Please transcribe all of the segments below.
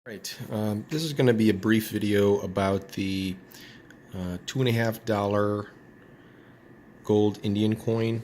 Right. This is going to be a brief video about the $2.50 gold Indian coin.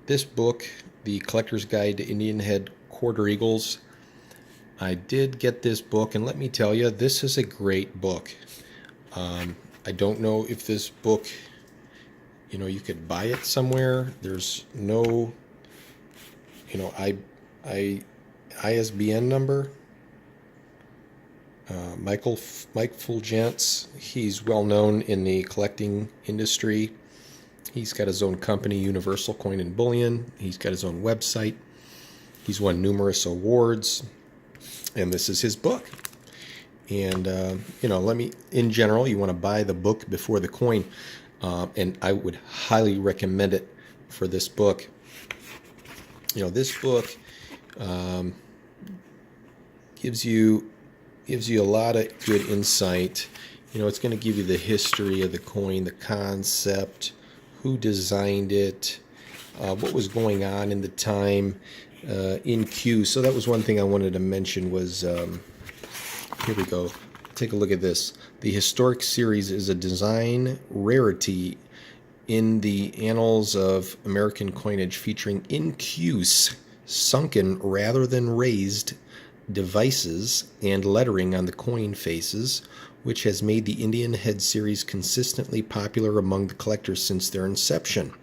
This book, The Collector's Guide to Indian Head Quarter Eagles, I did get this book, and let me tell you, this is a great book. I don't know if this book, you could buy it somewhere. There's no, ISBN number. Mike Fulgence, he's well known in the collecting industry. He's got his own company, Universal Coin and Bullion. He's got his own website. He's won numerous awards, and this is his book. And in general, you want to buy the book before the coin, and I would highly recommend it for this book. This book gives you a lot of good insight. It's going to give you the history of the coin, the concept, who designed it, what was going on in the time in Q. So that was one thing I wanted to mention was, here we go. Take a look at this. The historic series is a design rarity in the annals of American coinage, featuring incuse, sunken rather than raised devices and lettering on the coin faces, which has made the Indian Head series consistently popular among the collectors since their inception.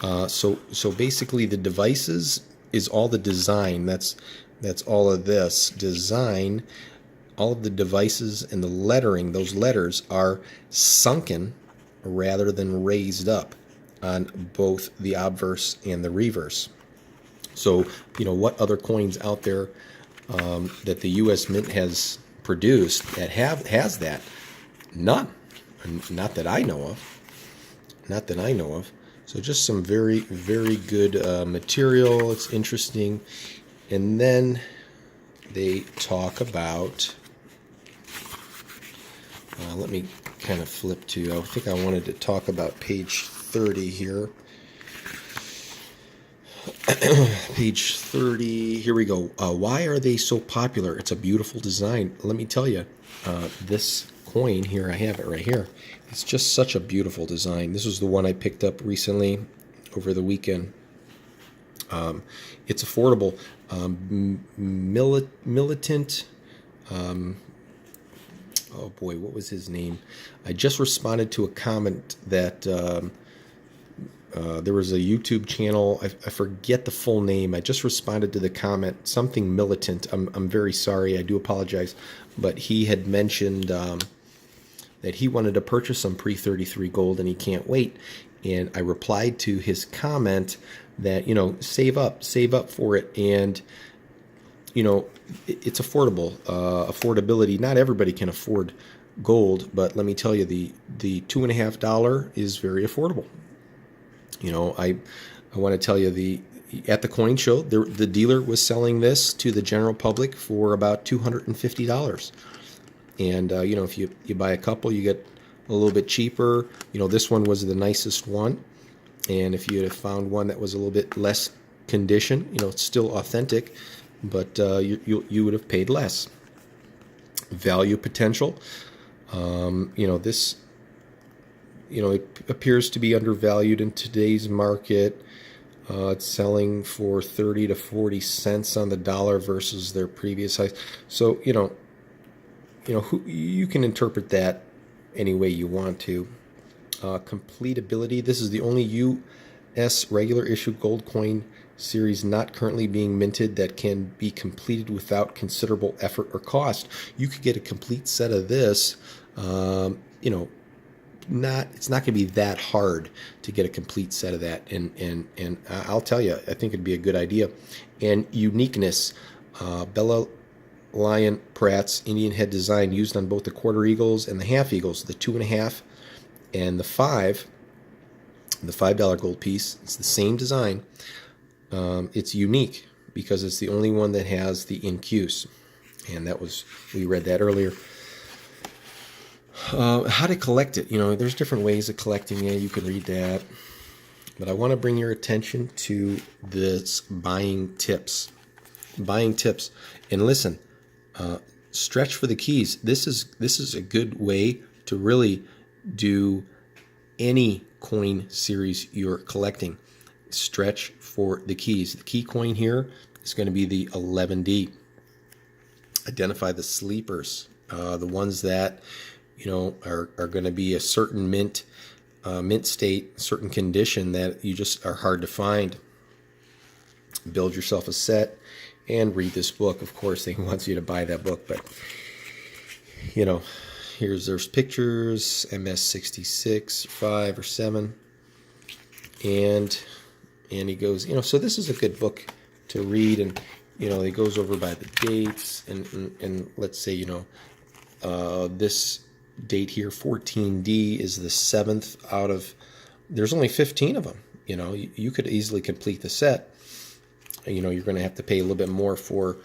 So basically, the devices is all the design. That's all of this design. All of the devices and the lettering, those letters are sunken rather than raised up on both the obverse and the reverse. So, what other coins out there that the U.S. Mint has produced that has that? None. Not that I know of. So just some very, very good material. It's interesting. And then they talk about, let me kind of flip to, I think I wanted to talk about page 30 here. Page 30, here we go. Why are they so popular? It's a beautiful design. Let me tell you, this coin here, I have it right here. It's just such a beautiful design. This was the one I picked up recently over the weekend. It's affordable. Militant, oh boy, what was his name? I just responded to a comment that there was a YouTube channel. I forget the full name. I just responded to the comment, something militant. I'm very sorry. I do apologize. But he had mentioned that he wanted to purchase some pre-33 gold and he can't wait. And I replied to his comment that, save up for it. And, it's affordable. Affordability. Not everybody can afford gold, but let me tell you, the $2.50 is very affordable. I want to tell you, at the coin show, the dealer was selling this to the general public for about $250. And, if you buy a couple, you get a little bit cheaper. This one was the nicest one. And if you had found one that was a little bit less condition, it's still authentic, but you would have paid less. Value potential. This it appears to be undervalued in today's market. It's selling for 30 to 40 cents on the dollar versus their previous highs. So, you can interpret that any way you want to. Completability. This is the only U.S. regular issue gold coin series not currently being minted that can be completed without considerable effort or cost. You could get a complete set of this, it's not going to be that hard to get a complete set of that, and I'll tell you, I think it'd be a good idea. And uniqueness, Bella Lion Pratt's Indian head design used on both the quarter eagles and the half eagles, the 2.5 and the $5 gold piece. It's the same design. It's unique because it's the only one that has the incuse, and we read that earlier. How to collect it. There's different ways of collecting it. You can read that. But I want to bring your attention to this buying tips. And listen, Stretch for the keys. This is a good way to really do any coin series you're collecting. Stretch for the keys. The key coin here is going to be the 11D. Identify the sleepers, the ones that are going to be a certain mint state, certain condition that you just are hard to find. Build yourself a set and read this book. Of course, they want you to buy that book, but there's pictures, MS66, 5 or 7, and he goes, so this is a good book to read, and he goes over by the dates, and let's say this date here, 14D, is the 7th out of, there's only 15 of them. You could easily complete the set. You're going to have to pay a little bit more for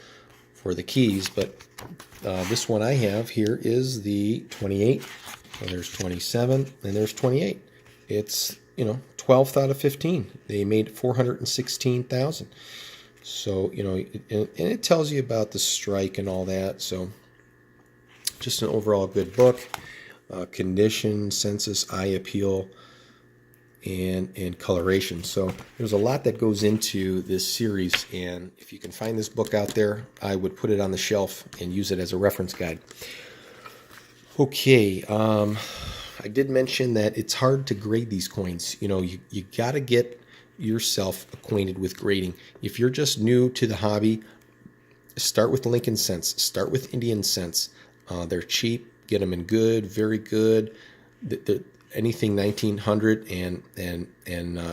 the keys, but this one I have here is the 28. Well, there's 27, and there's 28. It's 12th out of 15. They made 416,000. So and it tells you about the strike and all that. So just an overall good book. Condition, census, eye appeal, and coloration. So there's a lot that goes into this series, and if you can find this book out there, I would put it on the shelf and use it as a reference guide. Okay, I did mention that it's hard to grade these coins. You got to get yourself acquainted with grading. If you're just new to the hobby, start with Lincoln cents, start with Indian cents. They're cheap. Get them in good, very good. Anything 1900 and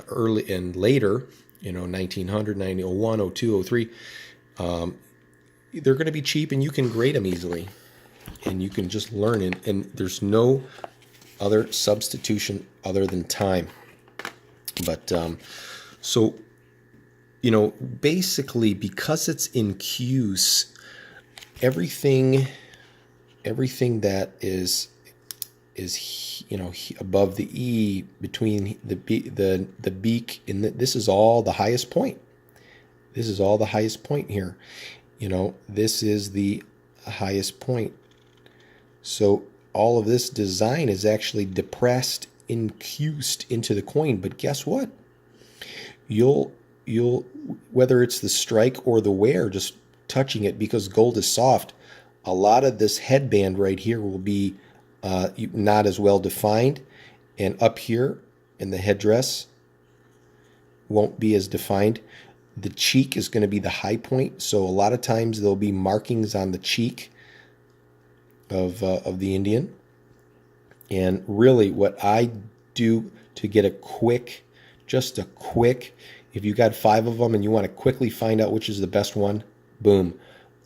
early and later, 1900, 1901, 02, 03, they're going to be cheap, and you can grade them easily, and you can just learn it. And there's no other substitution other than time. But so basically, because it's in cues, everything that is above the E, between the beak, and this is all the highest point. This is all the highest point here. This is the highest point. So all of this design is actually depressed, incused into the coin. But guess what? You'll whether it's the strike or the wear, just touching it, because gold is soft, a lot of this headband right here will be not as well defined, and up here in the headdress won't be as defined. The cheek is going to be the high point, so a lot of times there'll be markings on the cheek of the Indian. And really, what I do to get just a quick, if you got 5 of them and you want to quickly find out which is the best one, boom,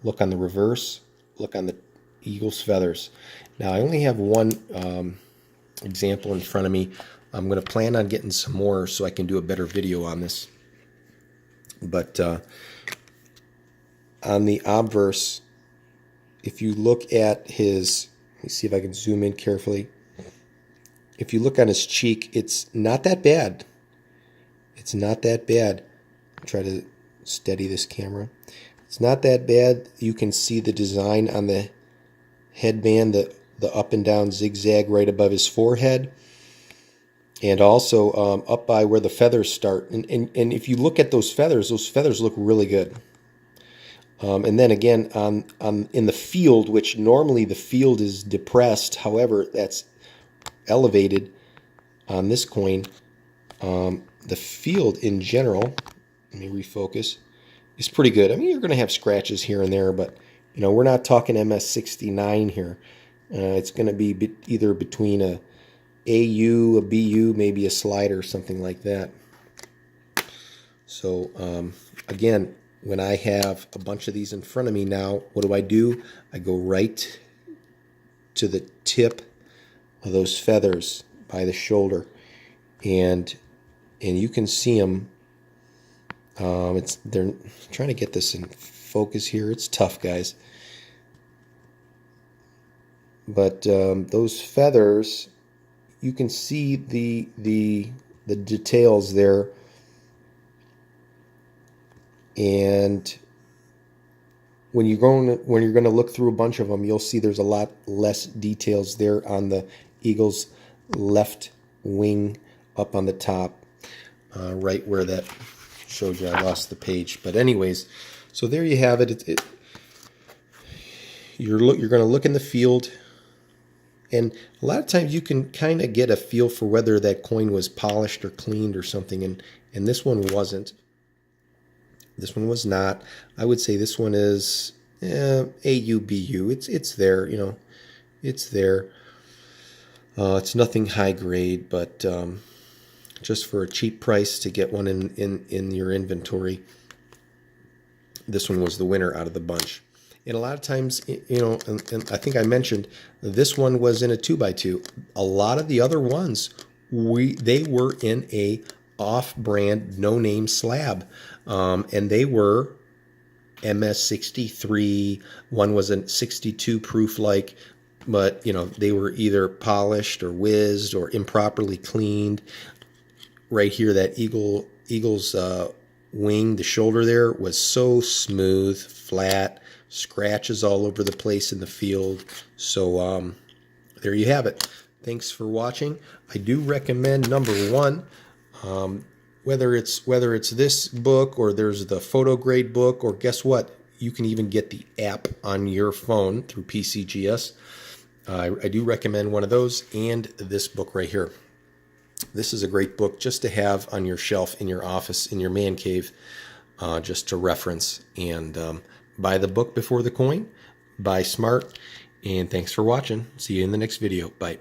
look on the reverse, look on the eagle's feathers. Now, I only have one example in front of me. I'm going to plan on getting some more so I can do a better video on this. But on the obverse, if you look at his, let me see if I can zoom in carefully. If you look on his cheek, it's not that bad. It's not that bad. I'll try to steady this camera. It's not that bad. You can see the design on the headband, the up and down zigzag right above his forehead, and also up by where the feathers start. And if you look at those feathers look really good. And then again, in the field, which normally the field is depressed, however, that's elevated on this coin. The field in general, let me refocus, is pretty good. I mean, you're going to have scratches here and there, but we're not talking MS69 here. It's going to be either between a AU, a BU, maybe a slider, something like that. So again, when I have a bunch of these in front of me now, what do? I go right to the tip of those feathers by the shoulder, and you can see them. They're trying to get this in focus here. It's tough, guys. But those feathers, you can see the details there, and when you're going to look through a bunch of them, you'll see there's a lot less details there on the eagle's left wing up on the top, right where that showed you. I lost the page, but anyways, so there you have it. You're going to look in the field, and a lot of times you can kind of get a feel for whether that coin was polished or cleaned or something, and this one wasn't. This one was not. I would say this one is AUBU. It's there, it's there. It's nothing high grade, but just for a cheap price to get one in your inventory, this one was the winner out of the bunch. And a lot of times, and I think I mentioned this one was in a 2x2. A lot of the other ones, they were in a off-brand, no-name slab, and they were MS63. One was a 62 proof, but they were either polished or whizzed or improperly cleaned. Right here, that eagle's wing, the shoulder there, was so smooth, flat, scratches all over the place in the field. So there you have it. Thanks for watching. I do recommend, number one, whether it's this book, or there's the photo grade book, or guess what, you can even get the app on your phone through PCGS. I do recommend one of those, and this book right here. This is a great book just to have on your shelf in your office, in your man cave, just to reference. And buy the book before the coin. Buy smart. And thanks for watching. See you in the next video. Bye.